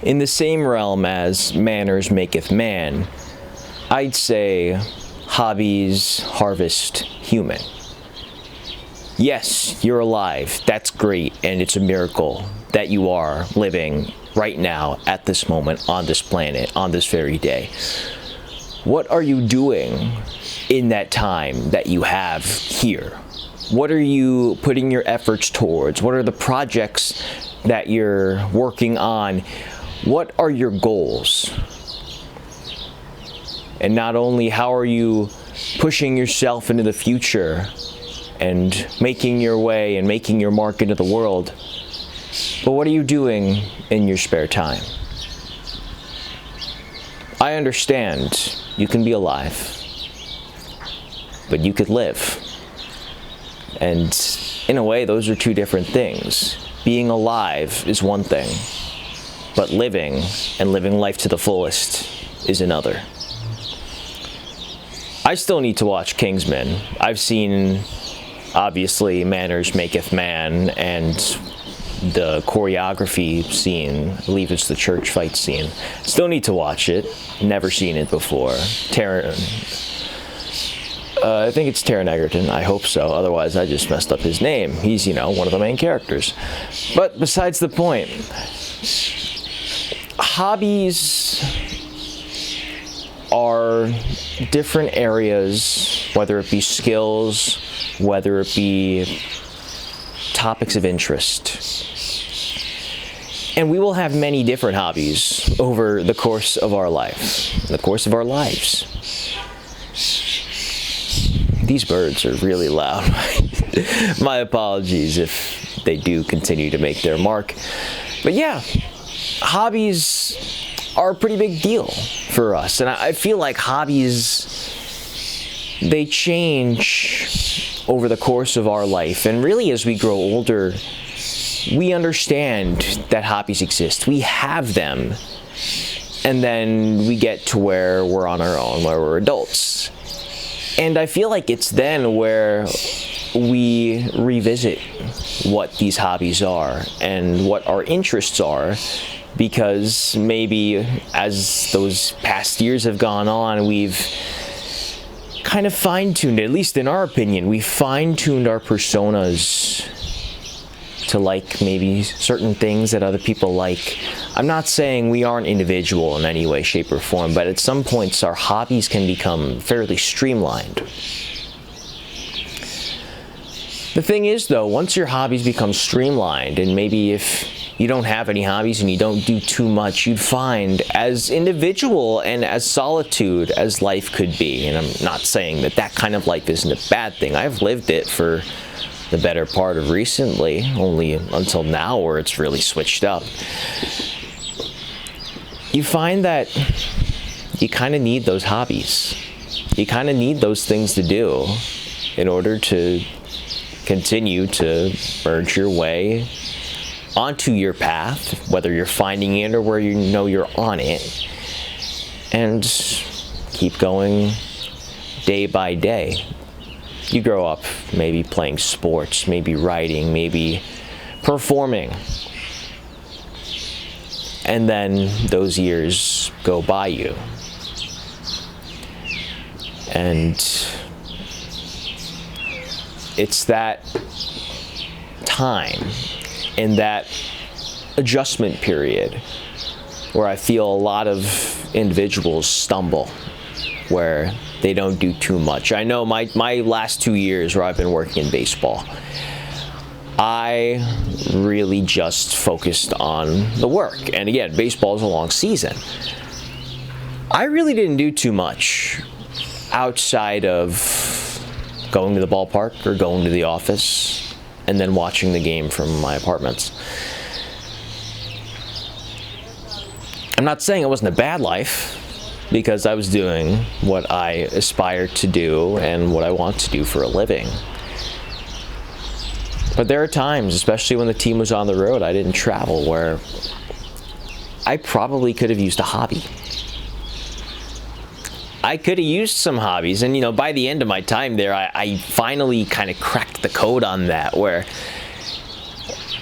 In the same realm as manners maketh man, I'd say hobbies harvest human. Yes, you're alive. That's great, and it's a miracle that you are living right now at this moment on this planet, on this very day. What are you doing in that time that you have here? What are you putting your efforts towards? What are the projects that you're working on? What are your goals? And not only how are you pushing yourself into the future and making your way and making your mark into the world, but what are you doing in your spare time? I understand you can be alive, but you could live. And in a way, those are two different things. Being alive is one thing, but living and living life to the fullest is another. I still need to watch Kingsman. I've seen, obviously, Manners Maketh Man and the choreography scene. I believe it's the church fight scene. Still need to watch it. Never seen it before. I think it's Taron Egerton. I hope so. Otherwise, I just messed up his name. He's, one of the main characters. But besides the point, hobbies are different areas, whether it be skills, whether it be topics of interest. And we will have many different hobbies over the course of our life, the course of our lives. These birds are really loud. My apologies if they do continue to make their mark. But yeah, hobbies are a pretty big deal for us. And I feel like hobbies, they change over the course of our life. And really, as we grow older, we understand that hobbies exist. We have them. And then we get to where we're on our own, where we're adults. And I feel like it's then where we revisit what these hobbies are and what our interests are, because maybe as those past years have gone on, we've kind of fine-tuned, at least in our opinion, we fine-tuned our personas to like maybe certain things that other people like. I'm not saying we aren't individual in any way, shape, or form, but at some points our hobbies can become fairly streamlined. The thing is, though, once your hobbies become streamlined, and maybe if you don't have any hobbies and you don't do too much, you'd find as individual and as solitude as life could be, and I'm not saying that that kind of life isn't a bad thing. I've lived it for the better part of recently, only until now where it's really switched up. You find that you kind of need those hobbies. You kind of need those things to do in order to continue to urge your way onto your path, whether you're finding it or where you know you're on it, and keep going day by day. You grow up maybe playing sports, maybe writing, maybe performing. And then those years go by you. And it's that time in that adjustment period where I feel a lot of individuals stumble, where they don't do too much. I know my last 2 years where I've been working in baseball, I really just focused on the work. And again, baseball is a long season. I really didn't do too much outside of going to the ballpark or going to the office and then watching the game from my apartments. I'm not saying it wasn't a bad life, because I was doing what I aspire to do and what I want to do for a living. But there are times, especially when the team was on the road, I didn't travel, where I probably could have used a hobby. I could have used some hobbies, and by the end of my time there, I finally kind of cracked the code on that, where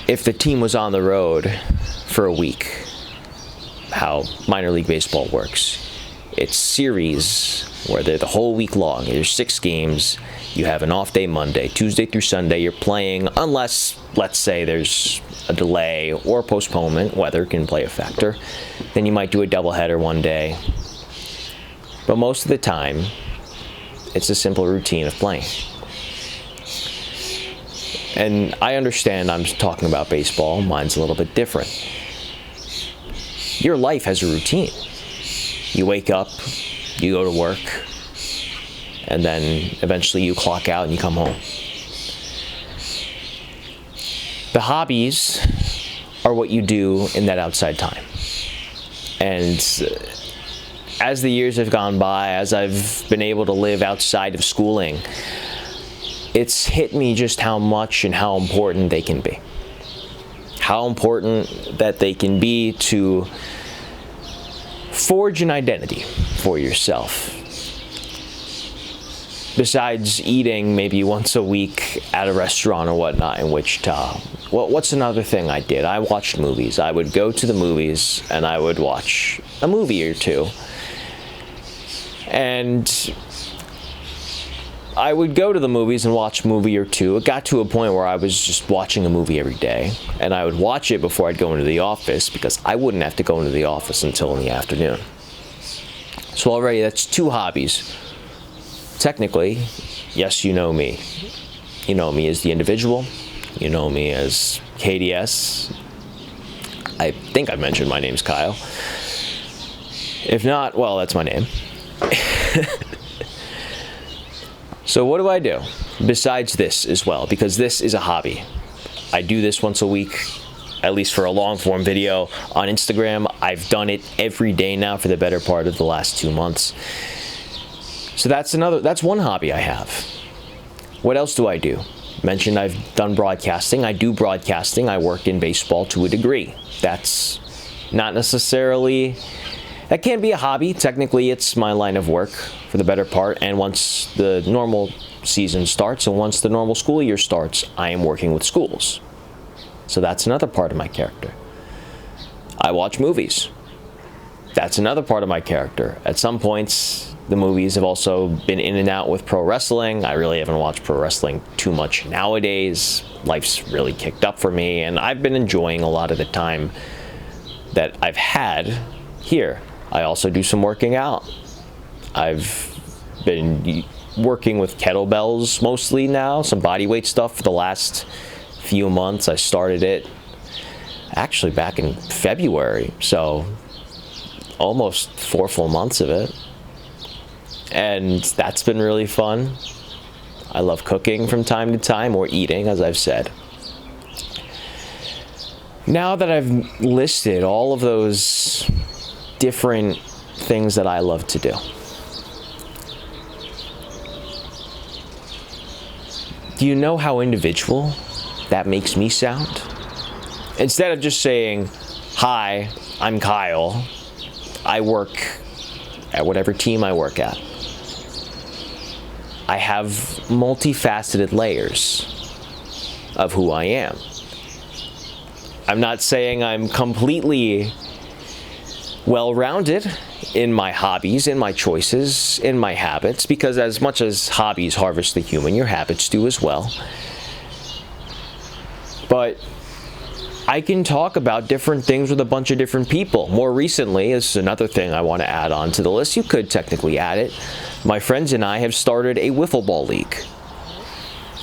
if the team was on the road for a week, how minor league baseball works. It's series where they're the whole week long. There's 6 games. You have an off day Monday. Tuesday through Sunday you're playing, unless, let's say, there's a delay or postponement. Weather can play a factor. Then you might do a doubleheader one day. But most of the time, it's a simple routine of playing. And I understand I'm talking about baseball. Mine's a little bit different. Your life has a routine. You wake up, you go to work, and then eventually you clock out and you come home. The hobbies are what you do in that outside time. And as the years have gone by, as I've been able to live outside of schooling, it's hit me just how much and how important they can be. How important that they can be to forge an identity for yourself. Besides eating maybe once a week at a restaurant or whatnot in Wichita, what's another thing I did? I watched movies. I would go to the movies and I would watch a movie or two. And I would go to the movies and watch a movie or two. It got to a point where I was just watching a movie every day. And I would watch it before I'd go into the office, because I wouldn't have to go into the office until in the afternoon. So already that's 2 hobbies. Technically, yes, you know me. You know me as the individual. You know me as KDS. I think I mentioned my name's Kyle. If not, well, that's my name. So what do I do besides this as well? Because this is a hobby. I do this once a week, at least for a long form video on Instagram. I've done it every day now for the better part of the last 2 months. So that's one hobby I have. What else do I do? Mentioned I've done broadcasting. I do broadcasting. I work in baseball to a degree. That's not necessarily, that can be a hobby. Technically, it's my line of work for the better part. And once the normal season starts and once the normal school year starts, I am working with schools. So that's another part of my character. I watch movies. That's another part of my character. At some points, the movies have also been in and out with pro wrestling. I really haven't watched pro wrestling too much nowadays. Life's really kicked up for me, and I've been enjoying a lot of the time that I've had here. I also do some working out. I've been working with kettlebells mostly now, some body weight stuff for the last few months. I started it actually back in February, so almost 4 full months of it. And that's been really fun. I love cooking from time to time, or eating, as I've said. Now that I've listed all of those different things that I love to do, do you know how individual that makes me sound? Instead of just saying, "Hi, I'm Kyle. I work at whatever team I work at," I have multifaceted layers of who I am. I'm not saying I'm completely well-rounded in my hobbies, in my choices, in my habits, because as much as hobbies harvest the human, your habits do as well. But I can talk about different things with a bunch of different people. More recently, this is another thing I want to add on to the list. You could technically add it. My friends and I have started a wiffle ball league.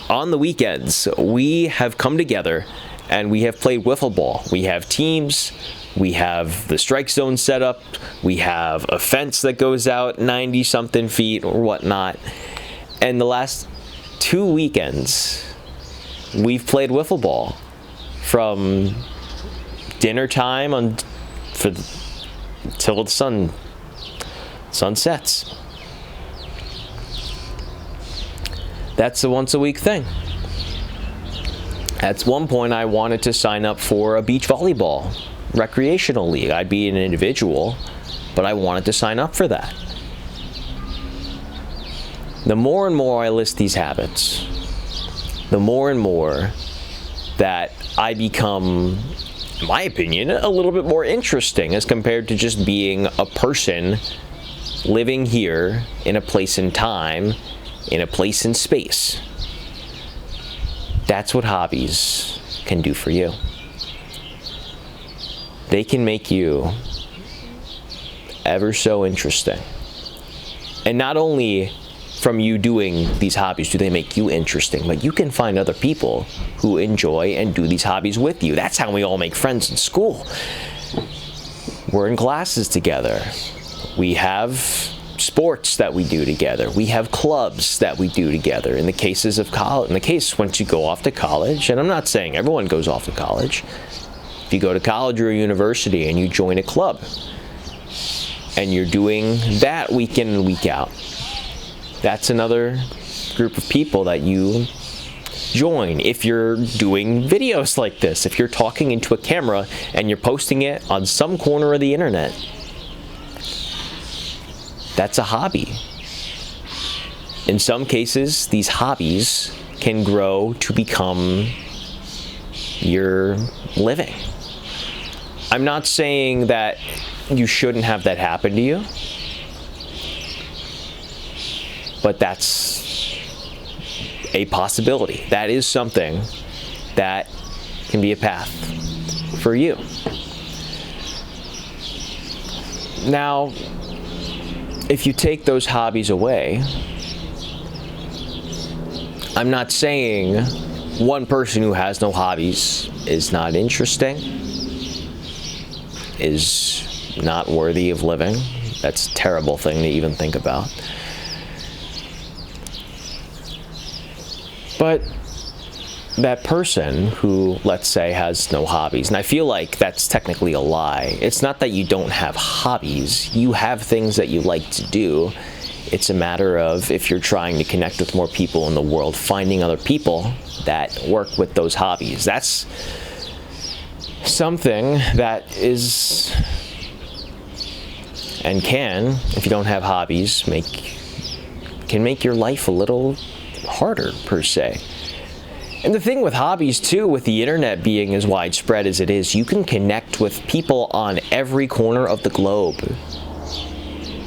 On the weekends, we have come together and we have played wiffle ball. We have teams, we have the strike zone set up, we have a fence that goes out 90-something feet or whatnot. And the last 2 weekends, we've played wiffle ball from dinner time till the sun sets. That's a once a week thing. At one point, I wanted to sign up for a beach volleyball recreational league. I'd be an individual, but I wanted to sign up for that. The more and more I list these habits, the more and more that I become in my opinion, a little bit more interesting as compared to just being a person living here in a place and time, in a place and space. That's what hobbies can do for you. They can make you ever so interesting. And not only from you doing these hobbies do they make you interesting, but you can find other people who enjoy and do these hobbies with you. That's how we all make friends in school. We're in classes together. We have sports that we do together. We have clubs that we do together. In the cases of college, in the case once you go off to college, and I'm not saying everyone goes off to college. If you go to college or university and you join a club, and you're doing that week in and week out, that's another group of people that you join. If you're doing videos like this, if you're talking into a camera and you're posting it on some corner of the internet, that's a hobby. In some cases, these hobbies can grow to become your living. I'm not saying that you shouldn't have that happen to you, but that's a possibility. That is something that can be a path for you. Now, if you take those hobbies away, I'm not saying one person who has no hobbies is not interesting, is not worthy of living. That's a terrible thing to even think about. But that person who, let's say, has no hobbies, and I feel like that's technically a lie. It's not that you don't have hobbies. You have things that you like to do. It's a matter of, if you're trying to connect with more people in the world, finding other people that work with those hobbies. That's something that is, and can, if you don't have hobbies, can make your life a little harder, per se. And the thing with hobbies too, with the internet being as widespread as it is, you can connect with people on every corner of the globe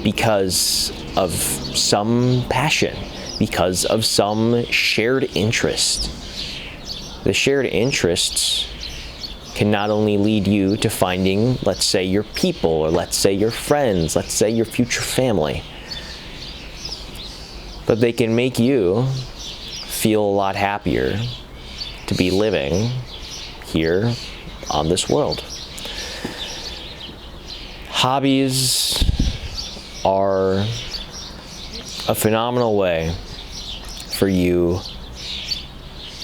because of some passion, because of some shared interest. The shared interests can not only lead you to finding, let's say, your people, or let's say your friends, let's say your future family, but they can make you feel a lot happier to be living here on this world. Hobbies are a phenomenal way for you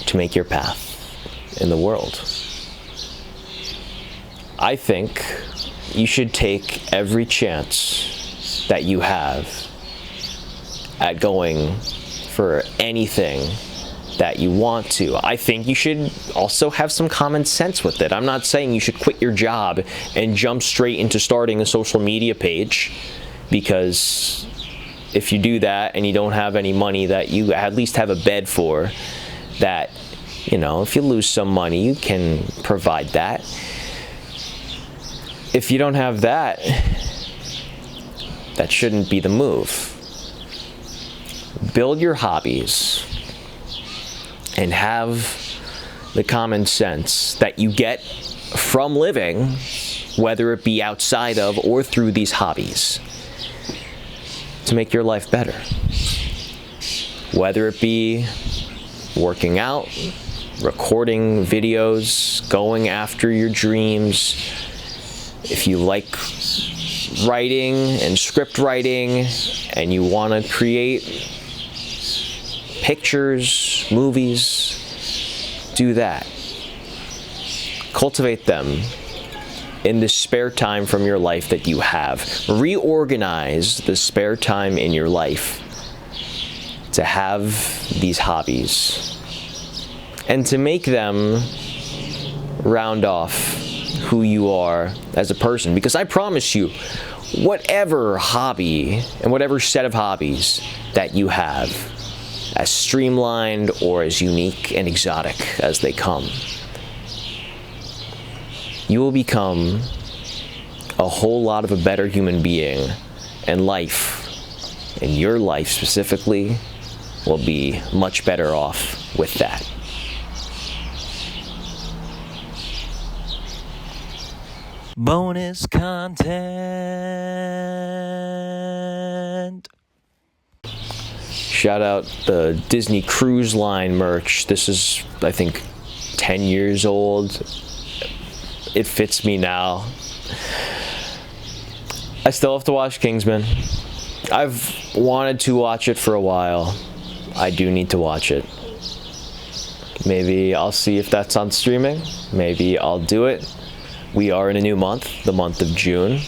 to make your path in the world. I think you should take every chance that you have at going for anything that you want to. I think you should also have some common sense with it. I'm not saying you should quit your job and jump straight into starting a social media page, because if you do that and you don't have any money that you at least have a bed for, that, you know, if you lose some money, you can provide that. If you don't have that, that shouldn't be the move. Build your hobbies and have the common sense that you get from living, whether it be outside of or through these hobbies, to make your life better. Whether it be working out, recording videos, going after your dreams. If you like writing and script writing and you want to create pictures, movies, do that. Cultivate them in the spare time from your life that you have. Reorganize the spare time in your life to have these hobbies and to make them round off who you are as a person. Because I promise you, whatever hobby and whatever set of hobbies that you have, as streamlined or as unique and exotic as they come, you will become a whole lot of a better human being, and your life specifically, will be much better off with that. Bonus content. Shout out the Disney Cruise Line merch. This is, I think, 10 years old. It fits me now. I still have to watch Kingsman. I've wanted to watch it for a while. I do need to watch it. Maybe I'll see if that's on streaming. Maybe I'll do it. We are in a new month, the month of June.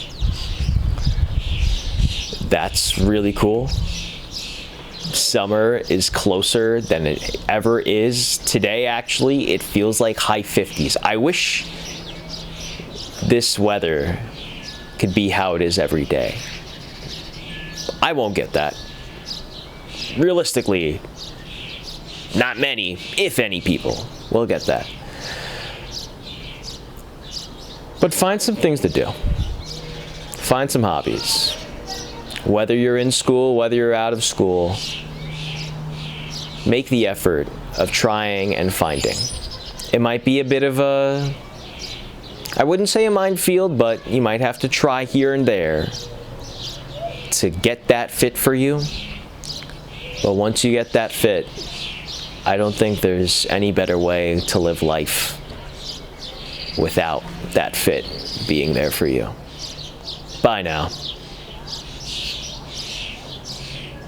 That's really cool. Summer is closer than it ever is. Today, actually, it feels like high 50s. I wish this weather could be how it is every day. I won't get that. Realistically, not many, if any, people will get that. But find some things to do. Find some hobbies. Whether you're in school, whether you're out of school, make the effort of trying and finding. It might be a bit of a, I wouldn't say a minefield, but you might have to try here and there to get that fit for you. But once you get that fit, I don't think there's any better way to live life without that fit being there for you. Bye now.